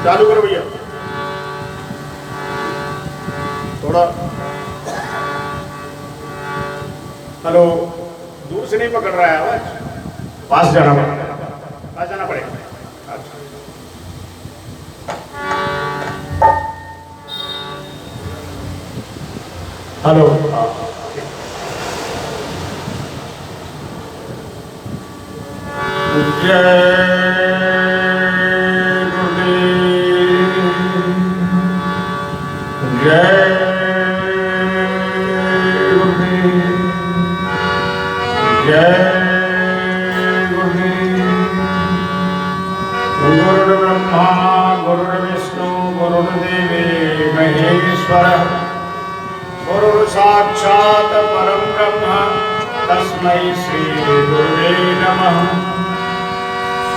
चालू करो भैया थोड़ा। हेलो, दूर से नहीं पकड़ रहा है आवाज, पास जाना पड़ेगा, पास जाना पड़ेगा। अच्छा हेलो, गुरुर्ब्रह्मा गुरुर्विष्णु गुरुर्देवो महेश्वरः गुरुर्साक्षात् परं ब्रह्म तस्मै श्री गुरुवे नमः।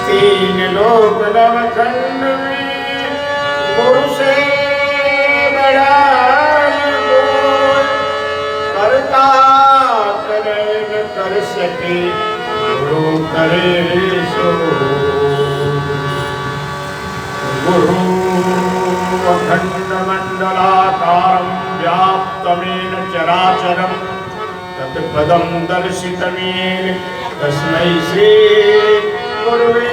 तीन लोक नवखंड में गुरु से बड़ा कोई करता करे न कर सके, गुरु करे सो गुरु। अखंड मंडलाकारं व्याप्तमेन चराचरं तत्पदं दर्शितमेन तस्मै श्री गुरुवे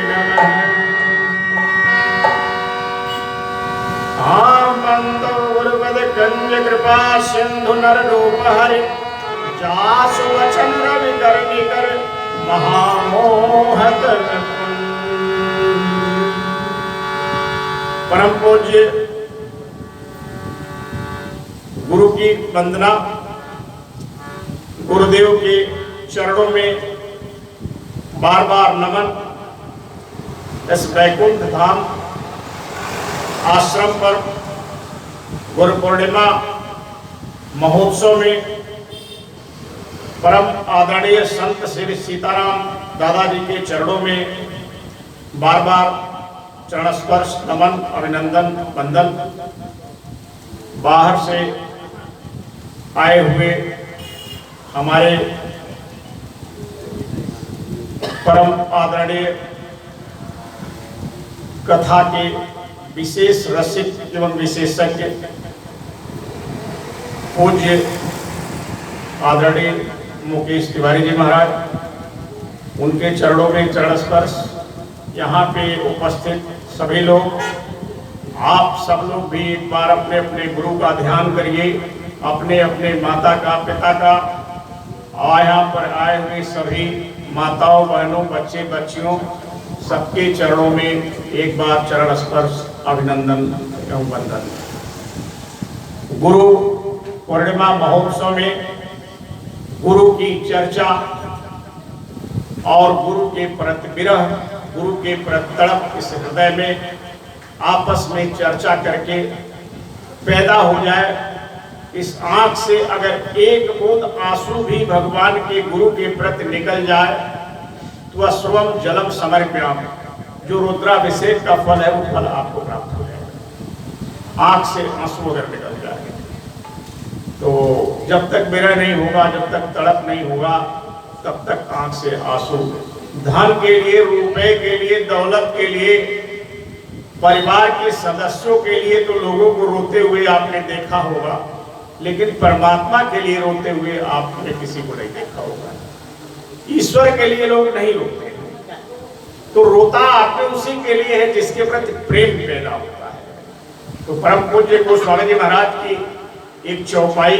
नमः। बंदो गुरुपद कंज कृपा सिंधु नर रूप हरि, जासु वचन रवि कर निकर महामोहत। परम पूज्य गुरु की वंदना, गुरुदेव के चरणों में बार बार नमन। इस वैकुंठ धाम आश्रम पर गुरु पूर्णिमा महोत्सव में परम आदरणीय संत श्री सीताराम दादाजी के चरणों में बार बार चरण स्पर्श नमन अभिनंदन वंदन। बाहर से आए हुए हमारे परम आदरणीय कथा के विशेष रसिक एवं विशेषज्ञ पूज्य आदरणीय मुकेश तिवारी जी महाराज, उनके चरणों में चरण स्पर्श। यहाँ पे उपस्थित सभी लोग, आप सब लोग भी एक बार अपने अपने गुरु का ध्यान करिए, अपने अपने माता का पिता का, और यहाँ पर आए हुए सभी माताओं बहनों बच्चे बच्चियों सबके चरणों में एक बार चरण स्पर्श अभिनंदन एवं वंदन। गुरु पूर्णिमा महोत्सव में गुरु की चर्चा और गुरु के प्रति विरह, गुरु के प्रति तड़प इस हृदय में आपस में चर्चा करके पैदा हो जाए। इस आंख से अगर एक बूंद आंसू भी भगवान के गुरु के प्रति निकल जाए तो अश्वम जलम समर्पयामि, जो रुद्राभिषेक का फल है वो फल आपको प्राप्त हो जाएगा। आंख से आंसू अगर निकल जाए तो जब तक विरह नहीं होगा, जब तक तड़प नहीं होगा, तब तक आंख से आंसू। धन के लिए, रुपए के लिए, दौलत के लिए, परिवार के सदस्यों के लिए तो लोगों को रोते हुए आपने देखा होगा, लेकिन परमात्मा के लिए रोते हुए आपने किसी को नहीं देखा होगा। ईश्वर के लिए लोग नहीं रोते, तो रोता आपने उसी के लिए है जिसके प्रति प्रेम पैदा होता है। तो परम पूज्य गोस्वामी जी महाराज की एक चौपाई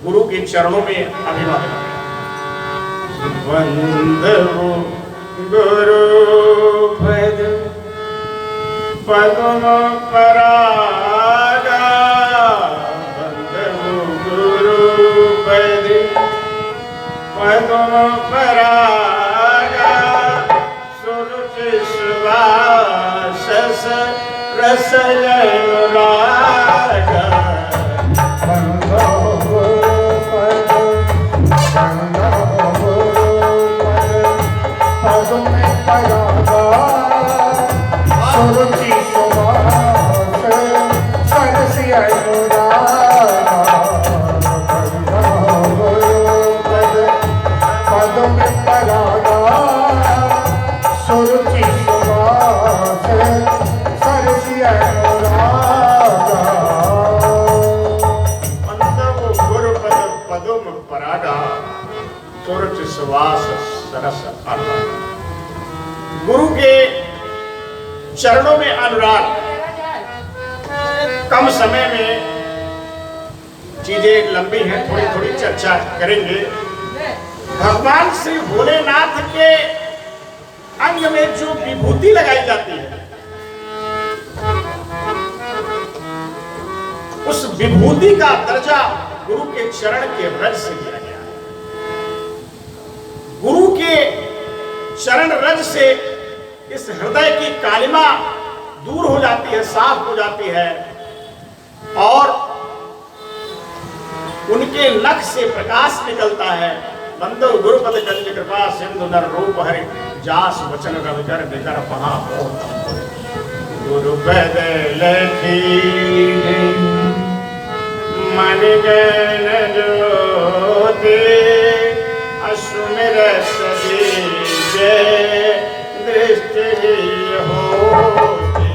गुरु के चरणों में अभिवादन। वंदो गुरु पद पद्म परागा, वंदो गुरु पद पद्म परागा, सुरुचि सुवास रसय अनुरागा। सुरच सुवास सरस अर्पण। गुरु के चरणों में अनुराग। कम समय में चीजें लंबी हैं, थोड़ी थोड़ी चर्चा करेंगे। भगवान श्री भोलेनाथ के अंग में जो विभूति लगाई जाती है, उस विभूति का दर्जा गुरु के चरण के रज से दिया गया है। गुरु के चरण रज से इस हृदय की कालिमा दूर हो जाती है, साफ हो जाती है, और उनके नख से प्रकाश निकलता है। बंदो गुरुपद कंज कृपा सिंधु नर रूप हरि जास वचन रविकर निकर पहा हो। गुरु पद लखी मन गण ज्योति अश्रुमिर सदी जय दृष्टि होती।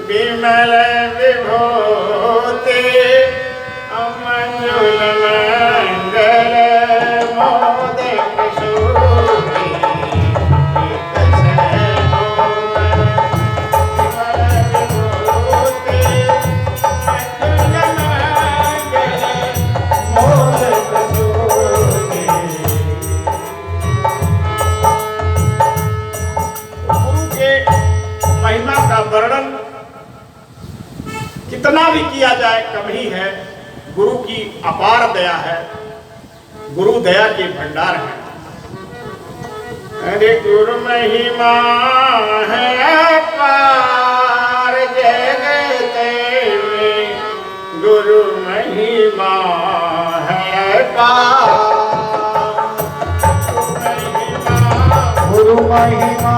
विमल विभूति अमंजुल मंगल मोदक सूति। महिमा का वर्णन कितना भी किया जाए कम ही है। गुरु की अपार दया है, गुरु दया के भंडार है। अरे गुरु महिमा है अपार जगत में, गुरु महिमा है अपार। गुरु महिमा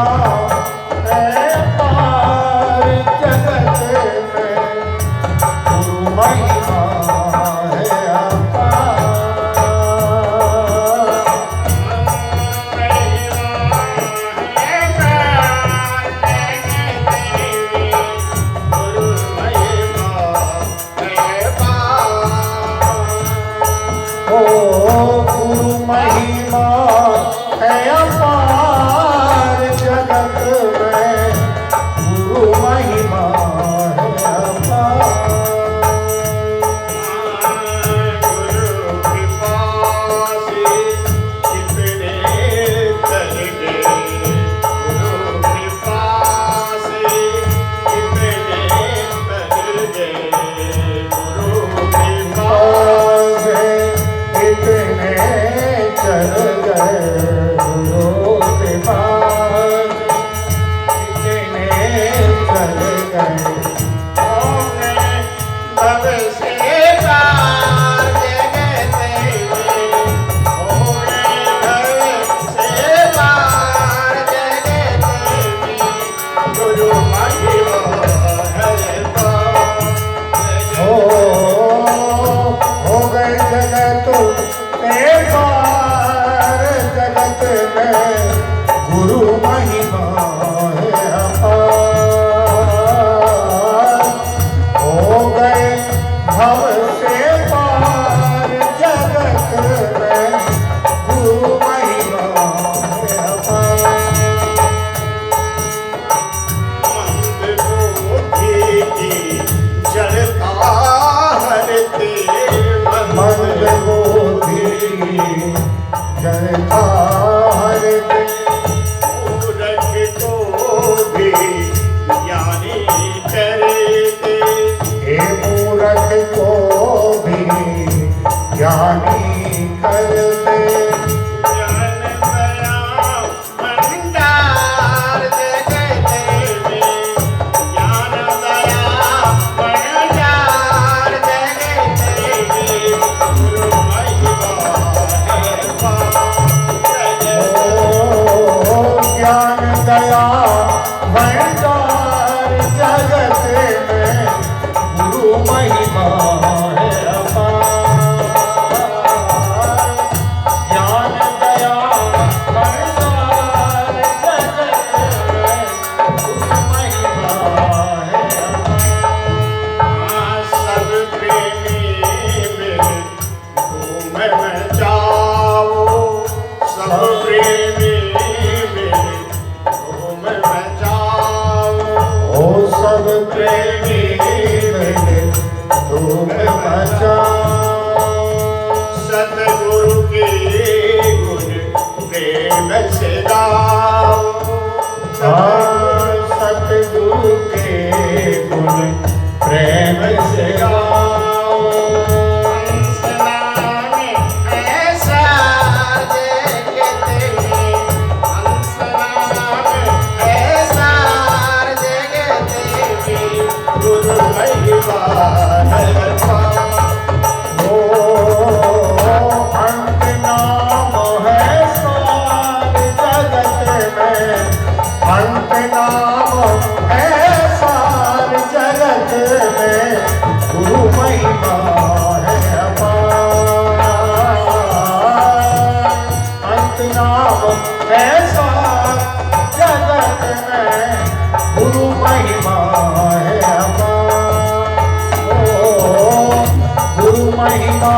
प्रेम से गाओ, सतगुरु के गुण प्रेम से गाओ। हंस नाम ऐसा जगत में, हंस नाम ऐसा जगत में, गुरु महिमा है ओ अंत नाम है सार जगत में, अंत नाम है सार जगत में, गुरु महिमा है अपार। अंत नाम है सार जगत में, गुरु महिमा है अपार। ओ गुरु महिमा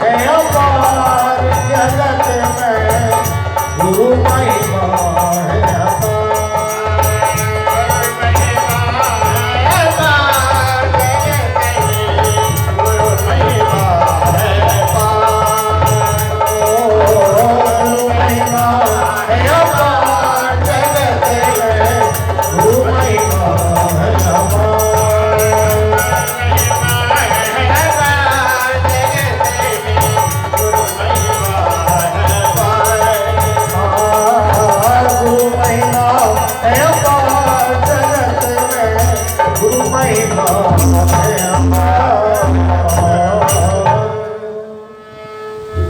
है अपार जगत में, गुरु महिमा है अपार।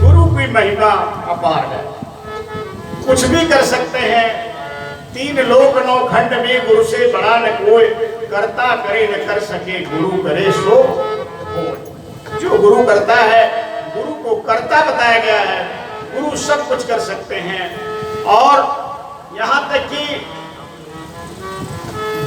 गुरु की महिमा अपार है, कुछ भी कर सकते हैं। तीन लोक नौ खंड में गुरु से बड़ा न कोई, करता करे न कर सके, गुरु करे सो होय। जो गुरु करता है, गुरु को करता बताया गया है। गुरु सब कुछ कर सकते हैं। और यहाँ तक कि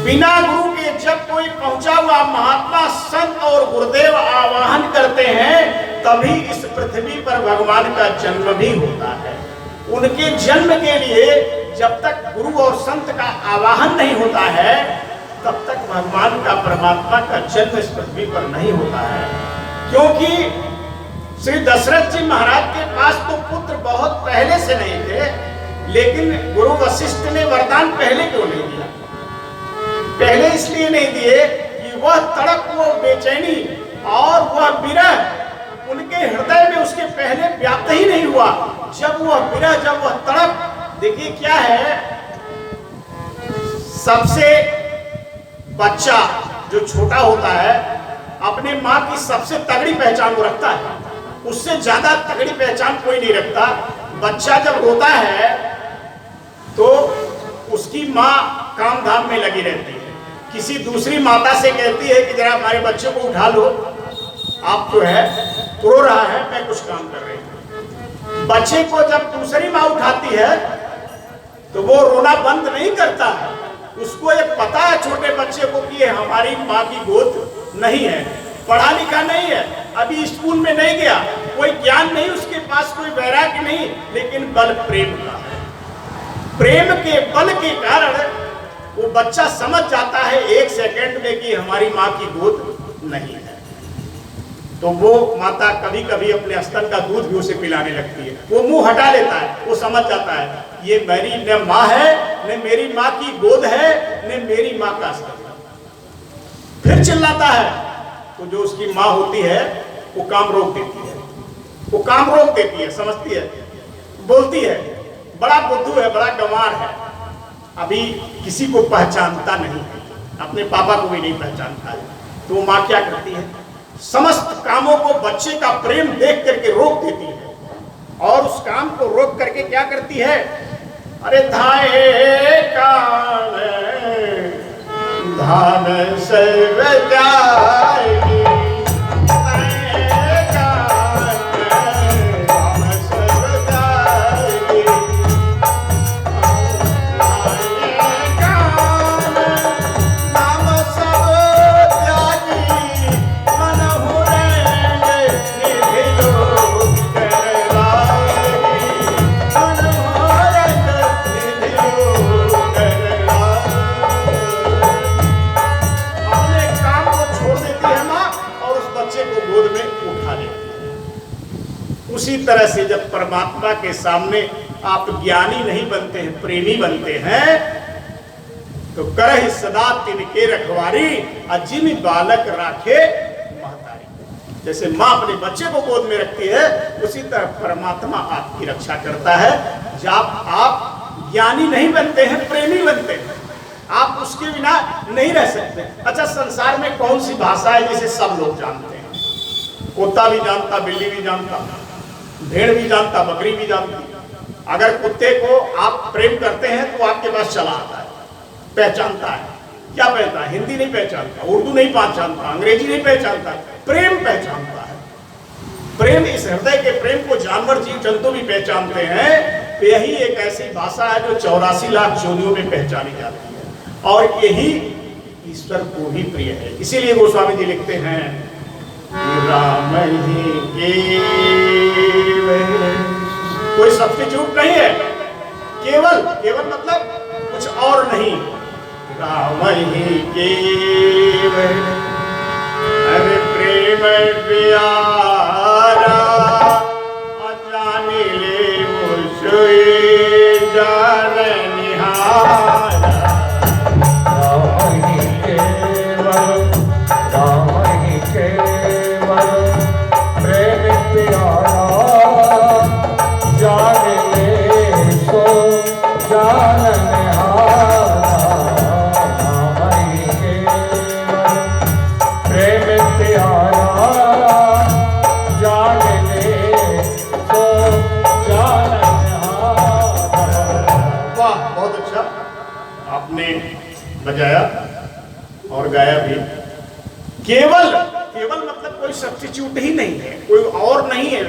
बिना गुरु के जब कोई पहुंचा हुआ महात्मा संत और गुरुदेव आवाहन करते हैं, तभी इस पृथ्वी पर भगवान का जन्म भी होता है। उनके जन्म के लिए जब तक गुरु और संत का आवाहन नहीं होता है, तब तक भगवान का परमात्मा का जन्म इस पृथ्वी पर नहीं होता है। क्योंकि श्री दशरथ जी महाराज के पास तो पुत्र बहुत पहले से नहीं थे, लेकिन गुरु वशिष्ठ ने वरदान पहले क्यों नहीं दिया? पहले इसलिए नहीं दिए कि वह तड़प, वो बेचैनी और वह विरह उनके हृदय में उसके पहले व्याप्त ही नहीं हुआ। जब वह विरह, जब वह तड़प, देखिए क्या है, सबसे बच्चा जो छोटा होता है अपने माँ की सबसे तगड़ी पहचान वो रखता है, उससे ज्यादा तगड़ी पहचान कोई नहीं रखता। बच्चा जब रोता है तो उसकी माँ काम धाम में लगी रहती है, किसी दूसरी माता से कहती है कि जरा हमारे बच्चे को उठा लो, आप जो है रो रहा है, मैं कुछ काम कर रही हूँ। बच्चे को जब दूसरी माँ उठाती है तो वो रोना बंद नहीं करता है। उसको ये पता है छोटे बच्चे को कि ये हमारी माँ की गोद नहीं है, पढ़ा लिखा नहीं है, अभी स्कूल में नहीं गया, कोई ज्ञान नहीं उसके पास, कोई वैराग्य नहीं, लेकिन बल प्रेम का है। प्रेम के बल के कारण वो बच्चा समझ जाता है एक सेकंड में कि हमारी माँ की गोद नहीं है। तो वो माता कभी कभी अपने स्तन का दूध भी उसे पिलाने लगती है। वो मुंह हटा लेता है, वो समझ जाता है ये मेरी न माँ है, न मेरी माँ की गोद है, न मेरी माँ का स्तन। फिर चिल्लाता है तो जो उसकी माँ होती है वो काम रोक देती है, वो काम रोक देती है, समझती है, बोलती है, बड़ा बुद्धू है, बड़ा गंवार है, अभी किसी को पहचानता नहीं है, अपने पापा को भी नहीं पहचानता है। तो वो माँ क्या करती है, समस्त कामों को बच्चे का प्रेम देख करके रोक देती है, और उस काम को रोक करके क्या करती है, अरे धाए कान धान से जाएगी, परमात्मा के सामने आप ज्ञानी नहीं बनते हैं, प्रेमी बनते हैं, तो करहि सदा तिनके रखवारी अजिम बालक राखे महतारी। जैसे माँ अपने बच्चे को गोद में रखती है, उसी तरह परमात्मा आपकी रक्षा करता है। जब आप ज्ञानी नहीं बनते हैं, प्रेमी बनते हैं, आप उसके बिना नहीं रह सकते। अच्छा, संसार में कौन सी भाषा है जिसे सब लोग जानते हैं? कुत्ता भी जानता, बिल्ली भी जानता, भेड़ भी जानता, बकरी भी जानती। अगर कुत्ते को आप प्रेम करते हैं तो आपके पास चला आता है, पहचानता है। क्या पहचानता है? हिंदी नहीं पहचानता, उर्दू नहीं पहचानता, अंग्रेजी नहीं पहचानता, प्रेम पहचानता है। प्रेम, इस हृदय के प्रेम को जानवर जीव जंतु भी पहचानते हैं। तो यही एक ऐसी भाषा है जो 84 लाख जोनियों में पहचानी जाती है, और यही ईश्वर को भी प्रिय है। इसीलिए गोस्वामी जी लिखते हैं, राम ही केवल, कोई सब्स्टिट्यूट नहीं है, केवल, केवल मतलब कुछ और नहीं, राम ही केवल, अरे प्रेम प्यारा अजाने ले मुझे जान निहारा। राम ही केवल, राम ही केवल, प्रेम प्यारा जान ले सो जान निहारा। राम ही केवल, प्रेम प्यारा जान ले सो जान निहारा। वाह, बहुत अच्छा आपने बजाया और गाया भी। केवल, केवल मतलब कोई सब्स्टिट्यूट ही नहीं है, कोई और नहीं है,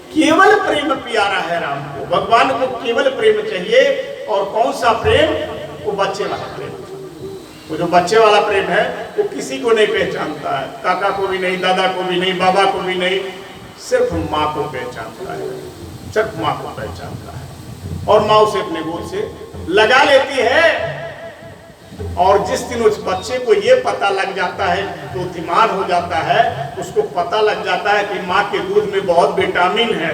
केवल प्रेम प्यारा है राम को। भगवान को केवल प्रेम चाहिए। और कौन सा प्रेम? वो बच्चे वाला प्रेम। वो जो बच्चे वाला प्रेम है वो किसी को नहीं पहचानता है, काका को भी नहीं, दादा को भी नहीं, बाबा को भी नहीं, सिर्फ माँ को पहचानता है, सिर्फ माँ को पहचानता है। और माँ उसे अपने गोद से लगा लेती है। और जिस दिन उस बच्चे को ये पता लग जाता है, तो बुद्धिमान हो जाता है, उसको पता लग जाता है कि माँ के दूध में बहुत विटामिन है,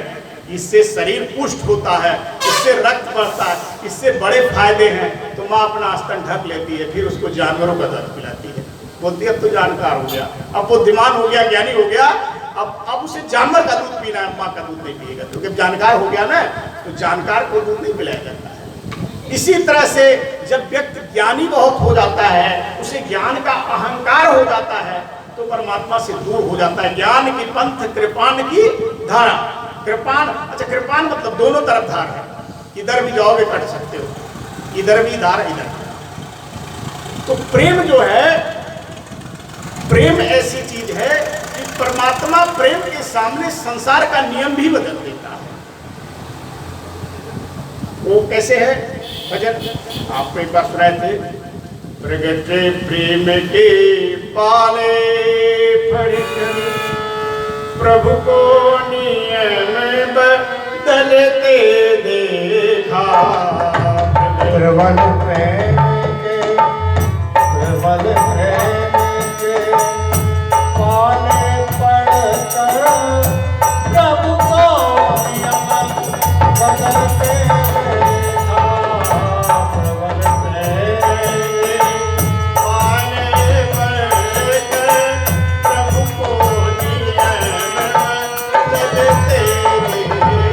इससे शरीर पुष्ट होता है, इससे रक्त बढ़ता है, इससे बड़े फायदे हैं, तो माँ अपना आस्तन ढक लेती है, फिर उसको जानवरों का दूध पिलाती है। बोलती है अब तो जानकार हो गया, अब बुद्धिमान हो गया, ज्ञानी हो गया, अब उसे जानवर का दूध पीना है, माँ का दूध नहीं पिएगा, क्योंकि जानकार हो गया ना, तो जानकार को दूध नहीं पिलाया जाता है। इसी तरह से जब व्यक्ति ज्ञानी बहुत हो जाता है, उसे ज्ञान का अहंकार हो जाता है, तो परमात्मा से दूर हो जाता है। ज्ञान की पंथ कृपान की धारा। कृपान, अच्छा कृपान मतलब दोनों तरफ धार है, इधर भी जाओगे कट सकते हो, इधर भी धार, इधर। तो प्रेम जो है, प्रेम ऐसी चीज है कि परमात्मा प्रेम के सामने संसार का नियम भी बदल देता है। वो कैसे है? भजन आपको एक बार सुनाए थे, प्रगटे प्रेम के पाले पढ़कर प्रभु को नियम बदलते देखा। प्रबल प्रेम के, प्रबल प्रेम के पाले पढ़कर प्रभु को नियम बदलते देखा। प्रबल प्रेम पाले पढ़कर प्रभु को नियम बदलते देखा।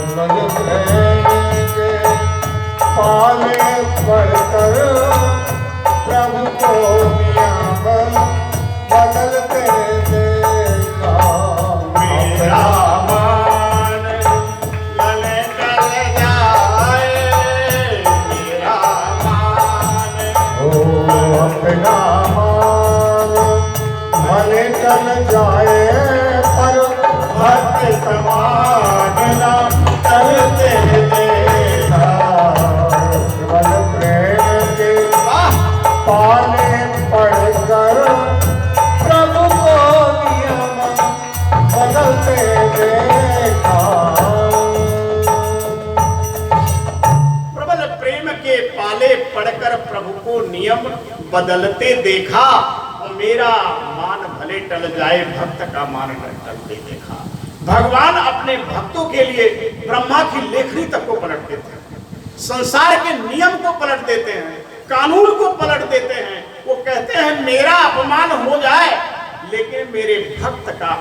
प्रबल प्रेम के पाले पढ़कर प्रभु को नियम बदलते देखा। मेरा मान गले टल जाए, मेरा मान ओ अपना मान भले टल जाए, पर भक्त समान ना चलते देखा। प्रबल प्रेम के पाले पढ़कर प्रभु को नियम बदलते देखा। प्रबल प्रेम के पाले पढ़कर प्रभु को नियम बदलते देखा। और मेरा मान भले टल जाए, भक्त का मान न टलते देखा। भगवान अपने भक्तों के लिए ब्रह्मा की लेखनी तक को पलट देते हैं, संसार के नियम को पलट देते हैं, कानून को पलट देते हैं। वो कहते हैं मेरा अपमान हो जाए लेकिन मेरे भक्त का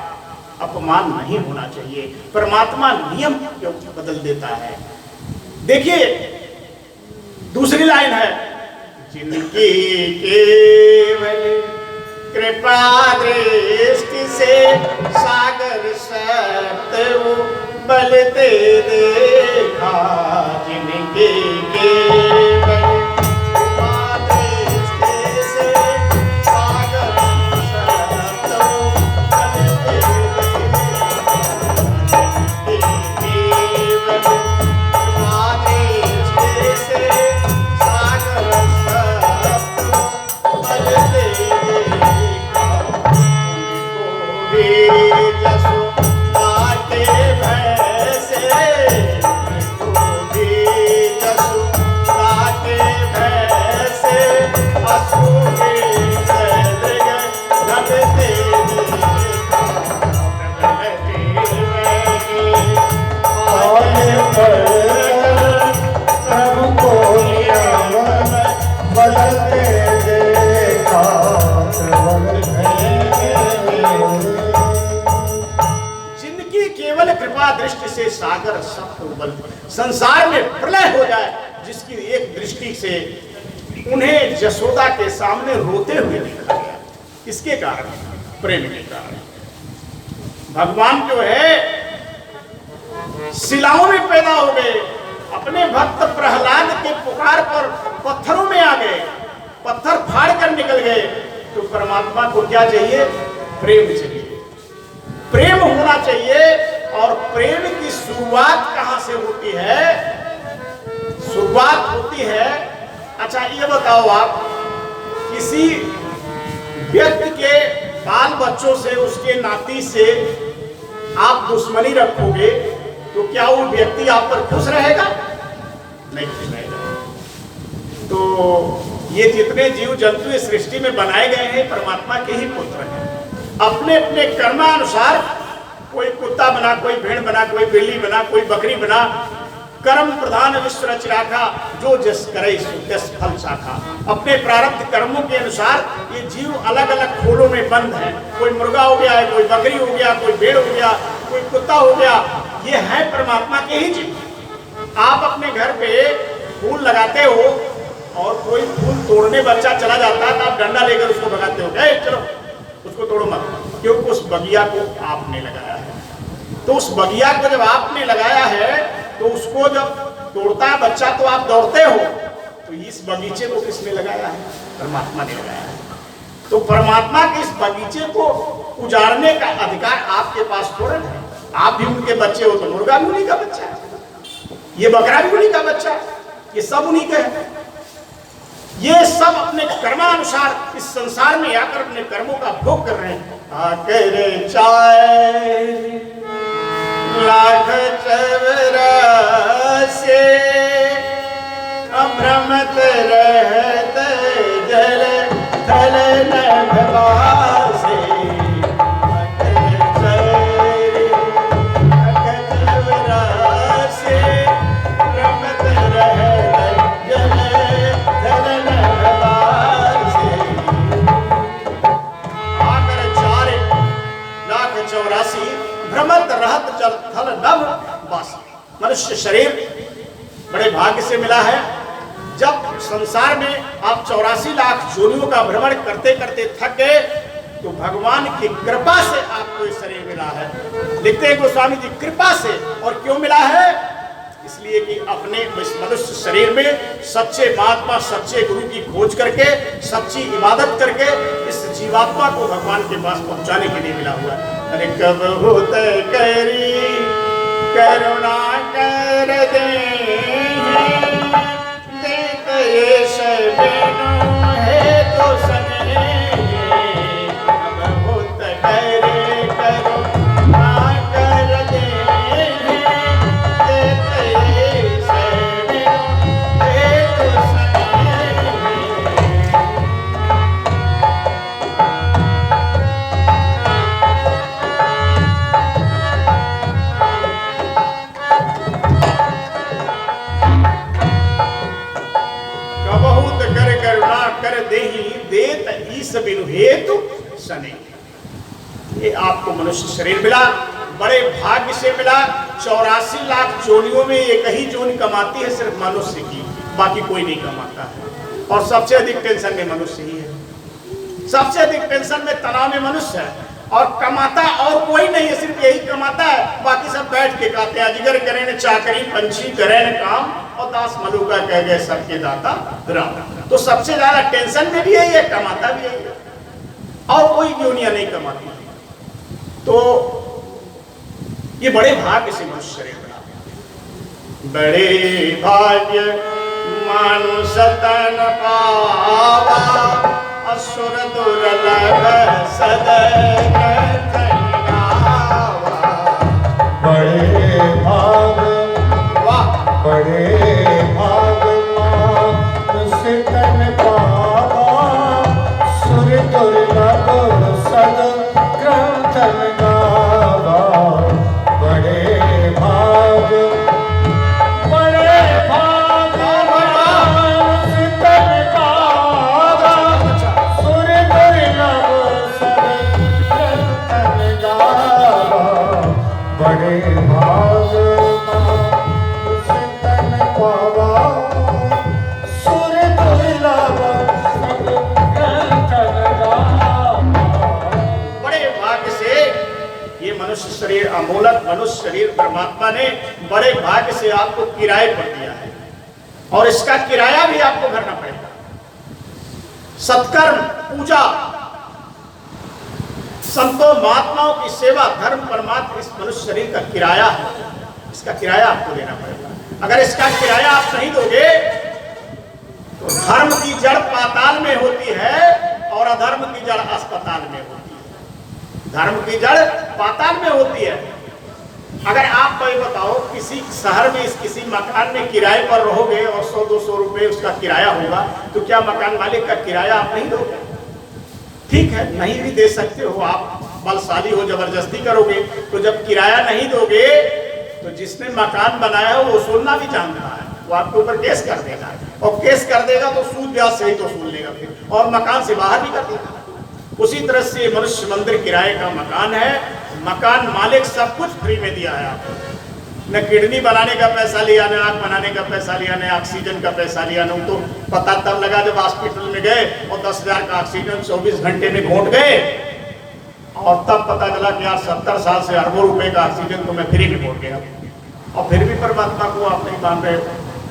अपमान नहीं होना चाहिए। परमात्मा नियम को बदल देता है। देखिए दूसरी लाइन है, जिनकी केवल कृपा दृष्टि से सागर सप्त बल दे देखा, जिनकी केवल कृपा दृष्टि से सागर सप्त बल दे देखा, जिनकी केवल कृपा दृष्टि से सागर सप्त बल दे देखा, उनको भी जसुदा के भय से, उनको भी जसुदा के भय से असुर दे घटते देखा, प्रभु को बदलते देखा, जिनकी केवल कृपा दृष्टि से सागर सप्त उबल, संसार में प्रलय हो जाए, जिसकी एक दृष्टि से उन्हें जसोदा के सामने रोते हुए देखा गया। किसके कारण? प्रेम के कारण। भगवान जो है शिलाओं में पैदा हो गए, अपने भक्त प्रहलाद के पुकार पर पत्थरों में आ गए, पत्थर फाड़ कर निकल गए। तो परमात्मा को क्या चाहिए? प्रेम चाहिए, प्रेम होना चाहिए। और प्रेम की शुरुआत कहां से होती है? शुरुआत होती है, अच्छा ये बताओ आप, किसी व्यक्ति के बाल बच्चों से, उसके नाती से आप दुश्मनी रखोगे तो क्या वो व्यक्ति आप पर खुश रहेगा? नहीं खुश रहेगा। तो ये जितने जीव जंतु इस सृष्टि में बनाए गए हैं परमात्मा के ही पुत्र हैं। अपने अपने कर्मानुसार कोई कुत्ता बना, कोई भेड़ बना, कोई बिल्ली बना, कोई बकरी बना। कर्म प्रधान विश्व रच राखा, जो जस करे जस फल चाखा। अपने प्रारब्ध कर्मों के अनुसार ये जीव अलग अलग खोलों में बंद है। कोई मुर्गा हो गया है, कोई बकरी हो गया, कोई भेड़ हो गया, कोई कुत्ता हो गया। ये है परमात्मा के ही जीव। आप अपने घर पे फूल लगाते हो और कोई फूल तोड़ने बच्चा चला जाता है तो आप डंडा लेकर उसको भगाते हो, चलो उसको तोड़ो मत, क्योंकि उस बगिया को आपने लगाया है। तो उस बगिया को जब आपने लगाया है तो उसको जब तोड़ता है बच्चा तो आप दौड़ते हो। तो इस बगीचे को किसने लगाया है? परमात्मा ने लगाया है। तो परमात्मा के इस बगीचे को उजाड़ने का अधिकार आपके पास थोड़ा है। आप भी उनके बच्चे हो, तो मुर्गा भी उन्हीं का बच्चा है, ये बकरा भी उन्हीं का बच्चा है, ये सब उन्हीं के हैं। ये सब अपने कर्मानुसार इस संसार में आकर अपने कर्मों का भोग कर रहे हैं। आकर चाय लाख चौरासी अभ्रमत रहत जल थल नभवासे। भ्रमत रहत जल थल नभ वासी। मनुष्य शरीर बड़े भाग्य से मिला है। जब संसार में आप 84 लाख योनियों का भ्रमण करते करते थक गए तो भगवान की कृपा से आपको ये शरीर मिला है। लिखते हैं गोस्वामी जी, कृपा से। और क्यों मिला है? इसलिए कि अपने इस मनुष्य शरीर में सच्चे महात्मा, सच्चे गुरु की खोज करके, सच्ची इबादत करके इस जीवात्मा को भगवान के पास पहुंचाने के लिए मिला हुआ है। अरे कब होते करी करुणा कर दे देते सब है तो सने। कब होते करे करुणा कर दे देते सब है तो सने। ईस बिनु हेतु सने। ये आपको मनुष्य शरीर मिला, बड़े भाग्य से मिला। 84 लाख जोनियों में एक ही जोनी कमाती है सिर्फ मनुष्य की, बाकी कोई नहीं कमाता है। और सबसे अधिक टेंशन में मनुष्य ही है, सबसे अधिक टेंशन में तनाव में मनुष्य है। और कमाता और कोई नहीं है, सिर्फ यही कमाता है, बाकी सब बैठ के खाते हैं। अजगर करे न चाकरी, पंछी करे न काम, और दास मलुका कह गए सबके दाता राम। तो सबसे ज्यादा टेंशन में भी यही है, कमाता भी यही है, और कोई दुनिया नहीं कमाती। तो ये बड़े भाग्य से मनुष्य शरीर बना, बड़े भाग्य मानुष तन पावा, असुर दुर्लभ सदन कन्यावा। बड़े भाग, वाह, बड़े भाग मानुष तन पावा, सुर दुर्लभ सद ग्रंथन गावा। बड़े भाग, बड़े भाग मानुष तन पावा, सुर दुर्लभ सद ग्रंथन गावा। बड़े भाग मानुष तन पावा, सुर दुर्लभ सद ग्रंथन गावा। बड़े भाग्य से ये मनुष्य शरीर, अमूलक मनुष्य शरीर परमात्मा ने बड़े भाग्य से आपको किराए पर दिया है, और इसका किराया भी आपको भरना पड़ेगा। सत्कर्म, पूजा, संतों महात्माओं की सेवा, धर्म परमात्मा इस मनुष्य शरीर का किराया है, इसका किराया आपको देना पड़ेगा। अगर इसका किराया आप नहीं दोगे तो धर्म की जड़ पाताल में होती है और अधर्म की जड़ अस्पताल में होती है। धर्म की जड़ पाताल में होती है। अगर आप कोई बताओ, किसी शहर में किसी मकान में किराए पर रहोगे और 100-200 रुपए उसका किराया होगा, तो क्या मकान मालिक का किराया आप नहीं दोगे? ठीक है, नहीं भी दे सकते हो, आप बलशाली हो, जबरदस्ती करोगे। तो जब किराया नहीं दोगे तो जिसने मकान बनाया है वो वसूलना भी जानता है, वो आपके ऊपर केस कर देगा, और केस कर देगा तो सूद ब्याज सहित वसूल लेगा फिर, और मकान से बाहर भी कर देगा। उसी तरह से मनुष्य मंदिर किराए का मकान है। मकान मालिक सब कुछ फ्री में दिया है आपको, न किडनी बनाने का पैसा लिया, न आँख बनाने का पैसा लिया, न ऑक्सीजन का पैसा लिया। न तो पता तब लगा जब हॉस्पिटल में गए और 10,000 का ऑक्सीजन 24 घंटे में घोंट गए, और तब पता चला कि यार 70 साल से अरबों रुपए का ऑक्सीजन तो मैं फ्री में घोंट गया। और फिर भी परमात्मा को आप नहीं मान रहे हो,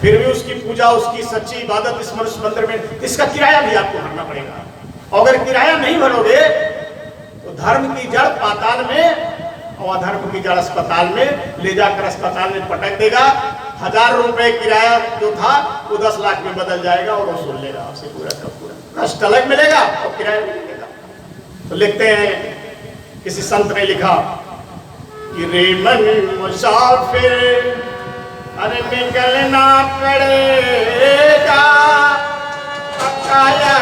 फिर भी उसकी पूजा, उसकी सच्ची इबादत इस मनुष्य मंदिर में, इसका किराया भी आपको भरना पड़ेगा। अगर किराया नहीं भरोगे तो धर्म की जड़ पाताल में और अधर्म की जड़ अस्पताल में ले जाकर अस्पताल में पटक देगा। 1000 रुपए किराया जो था वो 10 लाख में बदल जाएगा और वसूल लेगा आपसे पूरा का पूरा। कष्ट अलग मिलेगा और किराया भी मिलेगा। तो लिखते हैं, किसी संत ने लिखा कि रे मन मुसाफिर अरे निकलना पड़ेगा, काया